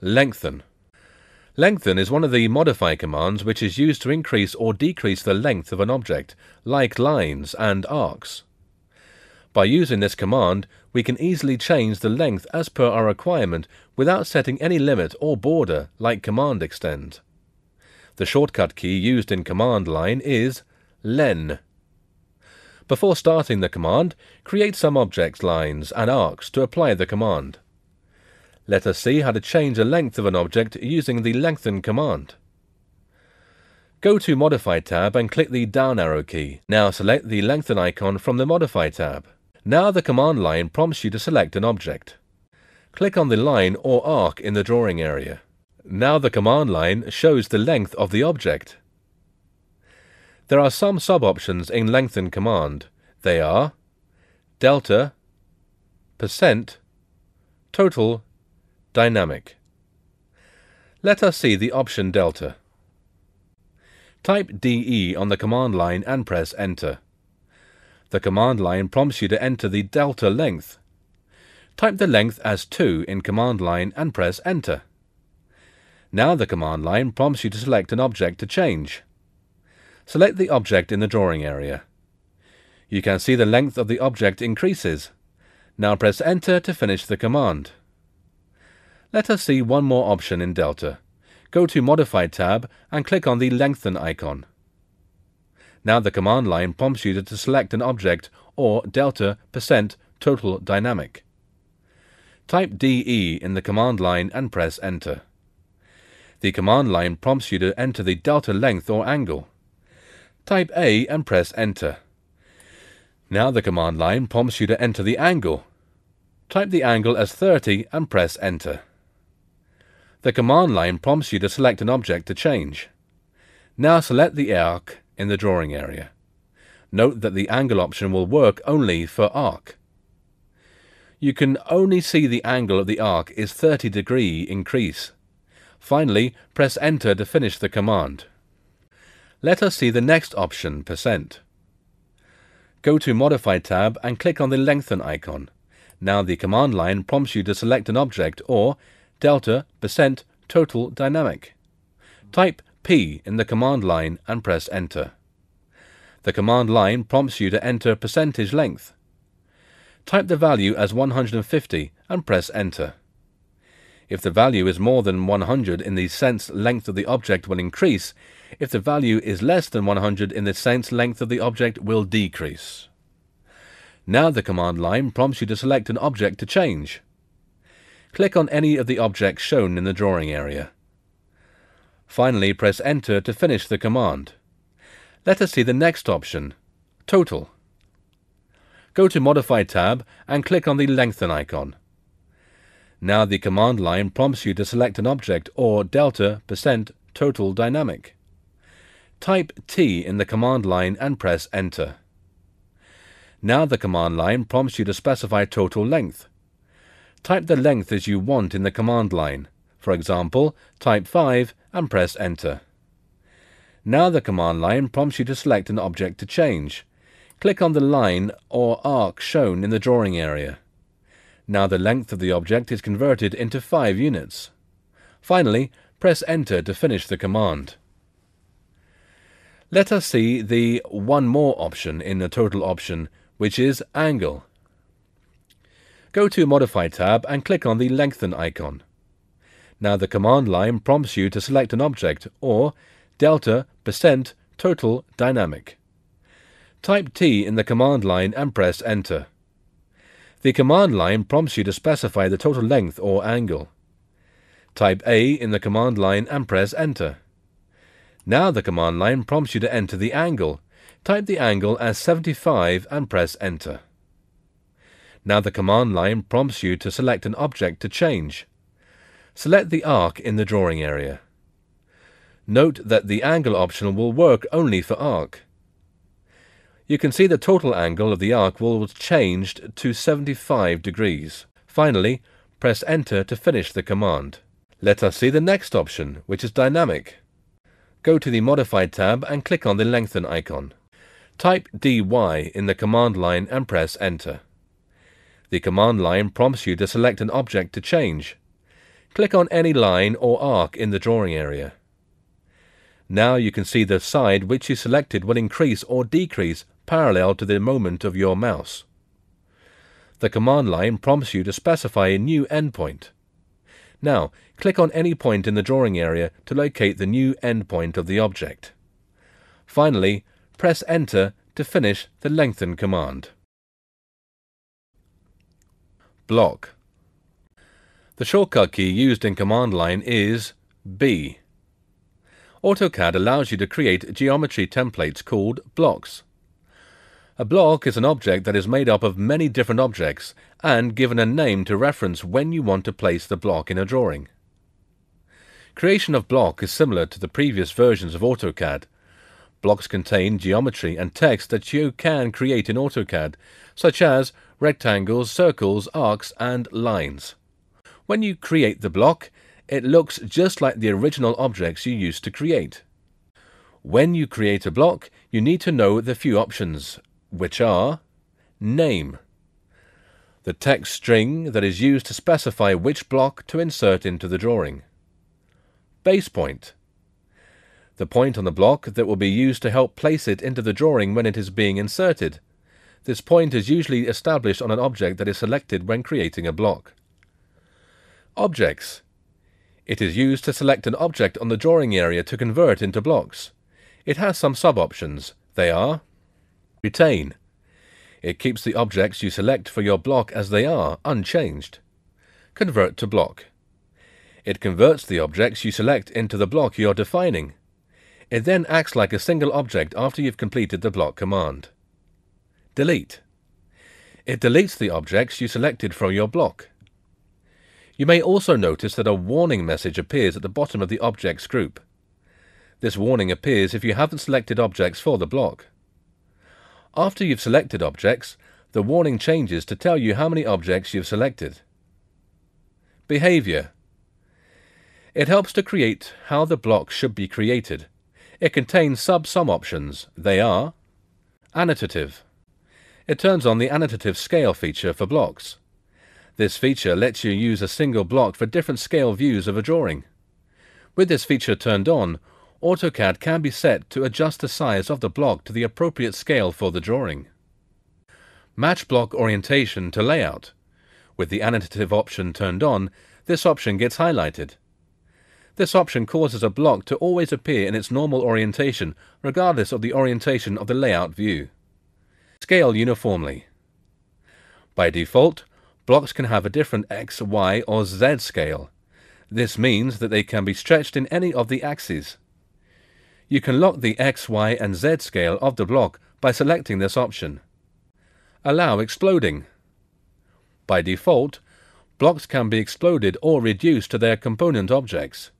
Lengthen. Lengthen is one of the modify commands which is used to increase or decrease the length of an object, like lines and arcs. By using this command, we can easily change the length as per our requirement without setting any limit or border like command extend. The shortcut key used in command line is len. Before starting the command, create some object lines and arcs to apply the command. Let us see how to change the length of an object using the lengthen command. Go to Modify tab and click the down arrow key. Now select the lengthen icon from the Modify tab. Now the command line prompts you to select an object. Click on the line or arc in the drawing area. Now the command line shows the length of the object. There are some sub-options in lengthen command. They are delta, %, total, dynamic. Let us see the option delta. Type DE on the command line and press enter. The command line prompts you to enter the delta length. Type the length as 2 in command line and press enter. Now the command line prompts you to select an object to change. Select the object in the drawing area. You can see the length of the object increases. Now press enter to finish the command. Let us see one more option in delta. Go to Modify tab and click on the lengthen icon. Now the command line prompts you to select an object or delta % total dynamic. Type DE in the command line and press enter. The command line prompts you to enter the delta length or angle. Type A and press enter. Now the command line prompts you to enter the angle. Type the angle as 30 and press enter. The command line prompts you to select an object to change. Now select the arc in the drawing area. Note that the angle option will work only for arc. You can only see the angle of the arc is 30° increase. Finally, press enter to finish the command. Let us see the next option, %. Go to Modify tab and click on the lengthen icon. Now the command line prompts you to select an object or delta % total dynamic. Type P in the command line and press enter. The command line prompts you to enter percentage length. Type the value as 150 and press enter. If the value is more than 100 in the sense length of the object will increase. If the value is less than 100 in the sense length of the object will decrease. Now the command line prompts you to select an object to change. Click on any of the objects shown in the drawing area. Finally, press enter to finish the command. Let us see the next option, total. Go to Modify tab and click on the lengthen icon. Now the command line prompts you to select an object or delta % total dynamic. Type T in the command line and press enter. Now the command line prompts you to specify total length. Type the length as you want in the command line. For example, type 5 and press enter. Now the command line prompts you to select an object to change. Click on the line or arc shown in the drawing area. Now the length of the object is converted into 5 units. Finally, press enter to finish the command. Let us see the one more option in the total option, which is angle. Go to Modify tab and click on the lengthen icon. Now the command line prompts you to select an object or delta % total dynamic. Type T in the command line and press enter. The command line prompts you to specify the total length or angle. Type A in the command line and press enter. Now the command line prompts you to enter the angle. Type the angle as 75 and press enter. Now the command line prompts you to select an object to change. Select the arc in the drawing area. Note that the angle option will work only for arc. You can see the total angle of the arc will was changed to 75°. Finally, press enter to finish the command. Let us see the next option, which is dynamic. Go to the Modify tab and click on the lengthen icon. Type DY in the command line and press enter. The command line prompts you to select an object to change. click on any line or arc in the drawing area. Now you can see the side which you selected will increase or decrease parallel to the movement of your mouse. The command line prompts you to specify a new endpoint. Now, click on any point in the drawing area to locate the new endpoint of the object. Finally, press Enter to finish the Lengthen command. Block. The shortcut key used in command line is B. AutoCAD allows you to create geometry templates called blocks. A block is an object that is made up of many different objects and given a name to reference when you want to place the block in a drawing. Creation of block is similar to the previous versions of AutoCAD. Blocks contain geometry and text that you can create in AutoCAD, such as rectangles, circles, arcs, and lines. When you create the block, it looks just like the original objects you used to create. When you create a block, you need to know the few options, which are name, the text string that is used to specify which block to insert into the drawing, base point, the point on the block that will be used to help place it into the drawing when it is being inserted. This point is usually established on an object that is selected when creating a block. Objects. It is used to select an object on the drawing area to convert into blocks. It has some sub-options. They are retain. It keeps the objects you select for your block as they are, unchanged. Convert to block. It converts the objects you select into the block you are defining. It then acts like a single object after you've completed the block command. Delete. It deletes the objects you selected from your block. You may also notice that a warning message appears at the bottom of the objects group. This warning appears if you haven't selected objects for the block. After you've selected objects, the warning changes to tell you how many objects you've selected. Behavior. It helps to create how the block should be created. It contains sub-sum options. They are annotative. It turns on the annotative scale feature for blocks. This feature lets you use a single block for different scale views of a drawing. With this feature turned on, AutoCAD can be set to adjust the size of the block to the appropriate scale for the drawing. Match block orientation to layout. With the annotative option turned on, this option gets highlighted. This option causes a block to always appear in its normal orientation, regardless of the orientation of the layout view. Scale uniformly. By default, blocks can have a different X, Y, or Z scale. This means that they can be stretched in any of the axes. You can lock the X, Y, and Z scale of the block by selecting this option. Allow exploding. By default, blocks can be exploded or reduced to their component objects.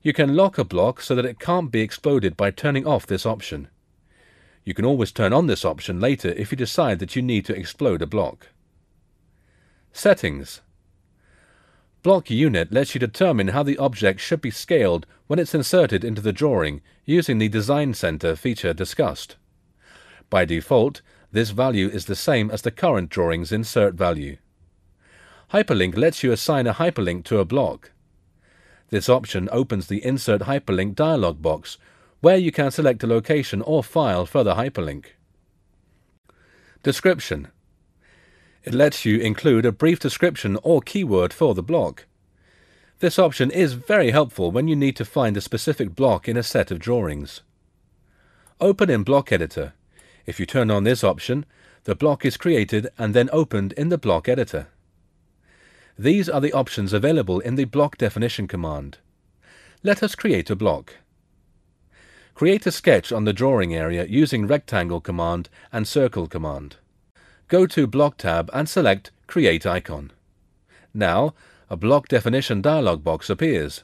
You can lock a block so that it can't be exploded by turning off this option. You can always turn on this option later if you decide that you need to explode a block. Settings. Block unit lets you determine how the object should be scaled when it's inserted into the drawing using the Design Center feature discussed. By default, this value is the same as the current drawing's insert value. Hyperlink lets you assign a hyperlink to a block. This option opens the Insert Hyperlink dialog box, where you can select a location or file for the hyperlink. Description. It lets you include a brief description or keyword for the block. This option is very helpful when you need to find a specific block in a set of drawings. Open in Block Editor. If you turn on this option, the block is created and then opened in the Block Editor. These are the options available in the Block Definition command. Let us create a block. Create a sketch on the drawing area using Rectangle command and Circle command. Go to Block tab and select Create Icon. Now, a Block Definition dialog box appears.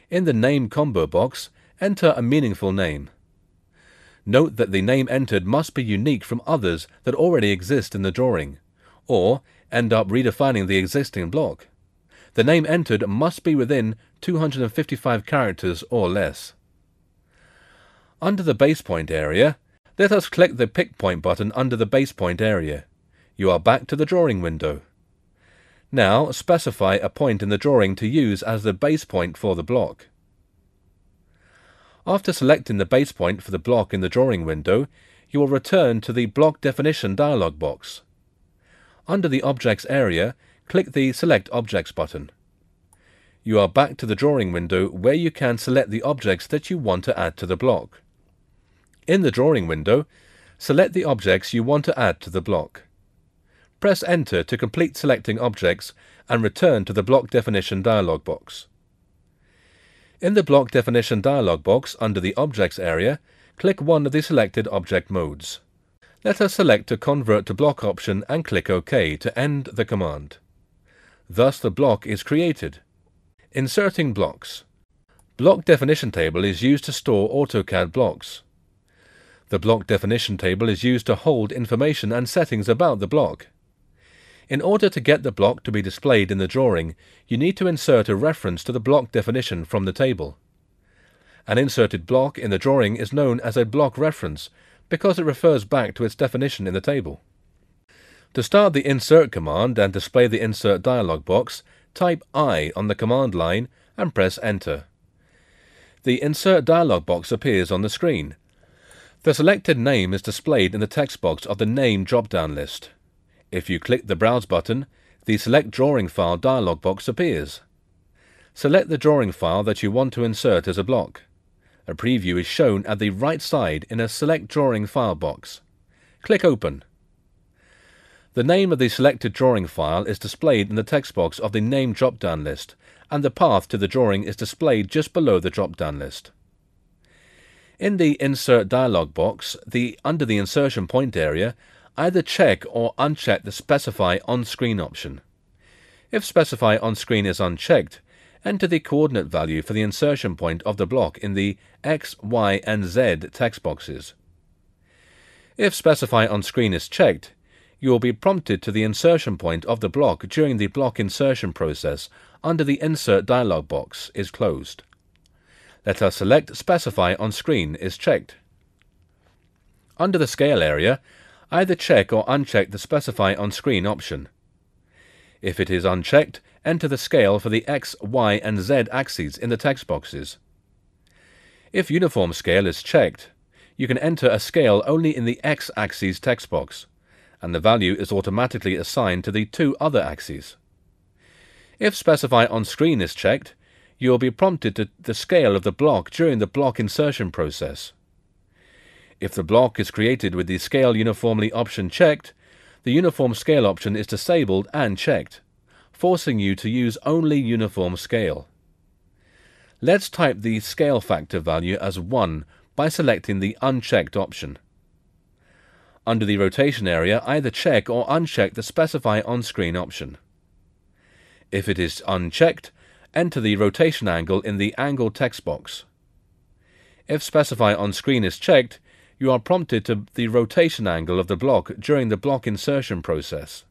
In the Name combo box, enter a meaningful name. Note that the name entered must be unique from others that already exist in the drawing, or end up redefining the existing block. The name entered must be within 255 characters or less. Under the Base Point area, let us click the Pick Point button under the Base Point area. You are back to the drawing window. Now specify a point in the drawing to use as the base point for the block. After selecting the base point for the block in the drawing window, you will return to the Block Definition dialog box. Under the Objects area, click the Select Objects button. You are back to the drawing window where you can select the objects that you want to add to the block. In the drawing window, select the objects you want to add to the block. Press Enter to complete selecting objects and return to the Block Definition dialog box. In the Block Definition dialog box under the Objects area, click one of the selected object modes. Let us select the Convert to Block option and click OK to end the command. Thus the block is created. Inserting blocks. Block definition table is used to store AutoCAD blocks. The block definition table is used to hold information and settings about the block. In order to get the block to be displayed in the drawing, you need to insert a reference to the block definition from the table. An inserted block in the drawing is known as a block reference because it refers back to its definition in the table. To start the Insert command and display the Insert dialog box, type I on the command line and press Enter. The Insert dialog box appears on the screen. The selected name is displayed in the text box of the Name drop-down list. If you click the Browse button, the Select Drawing File dialog box appears. Select the drawing file that you want to insert as a block. A preview is shown at the right side in a Select Drawing File box. Click Open. The name of the selected drawing file is displayed in the text box of the Name drop-down list, and the path to the drawing is displayed just below the drop-down list. In the Insert dialog box, under the Insertion Point area, either check or uncheck the Specify On-Screen option. If Specify On-Screen is unchecked, enter the coordinate value for the insertion point of the block in the X, Y, and Z text boxes. If Specify On-Screen is checked, you will be prompted to the insertion point of the block during the block insertion process under the Insert dialog box is closed. Let us select Specify On-Screen is checked. Under the Scale area, either check or uncheck the Specify On-Screen option. If it is unchecked, enter the scale for the X, Y, and Z axes in the text boxes. If Uniform Scale is checked, you can enter a scale only in the X axis text box, and the value is automatically assigned to the two other axes. If Specify On-Screen is checked, you will be prompted to the scale of the block during the block insertion process. If the block is created with the Scale Uniformly option checked, the Uniform Scale option is disabled and checked, forcing you to use only Uniform Scale. Let's type the scale factor value as 1 by selecting the Unchecked option. Under the Rotation area, either check or uncheck the Specify On-Screen option. If it is unchecked, enter the rotation angle in the Angle text box. If Specify On-Screen is checked, you are prompted to the rotation angle of the block during the block insertion process.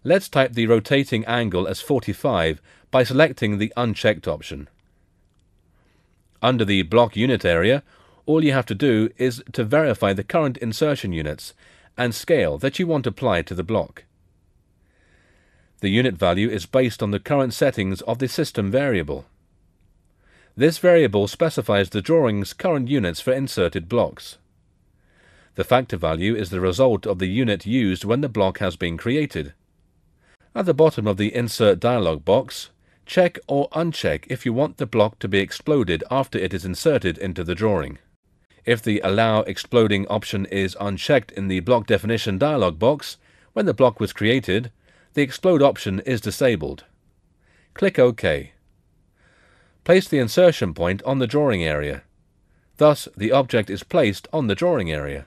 Let's type the rotating angle as 45 by selecting the Unchecked option. Under the Block Unit area, all you have to do is to verify the current insertion units and scale that you want applied to the block. The unit value is based on the current settings of the system variable. This variable specifies the drawing's current units for inserted blocks. The factor value is the result of the unit used when the block has been created. At the bottom of the Insert dialog box, check or uncheck if you want the block to be exploded after it is inserted into the drawing. If the Allow Exploding option is unchecked in the Block Definition dialog box, when the block was created, the Explode option is disabled. Click OK. Place the insertion point on the drawing area. Thus, the object is placed on the drawing area.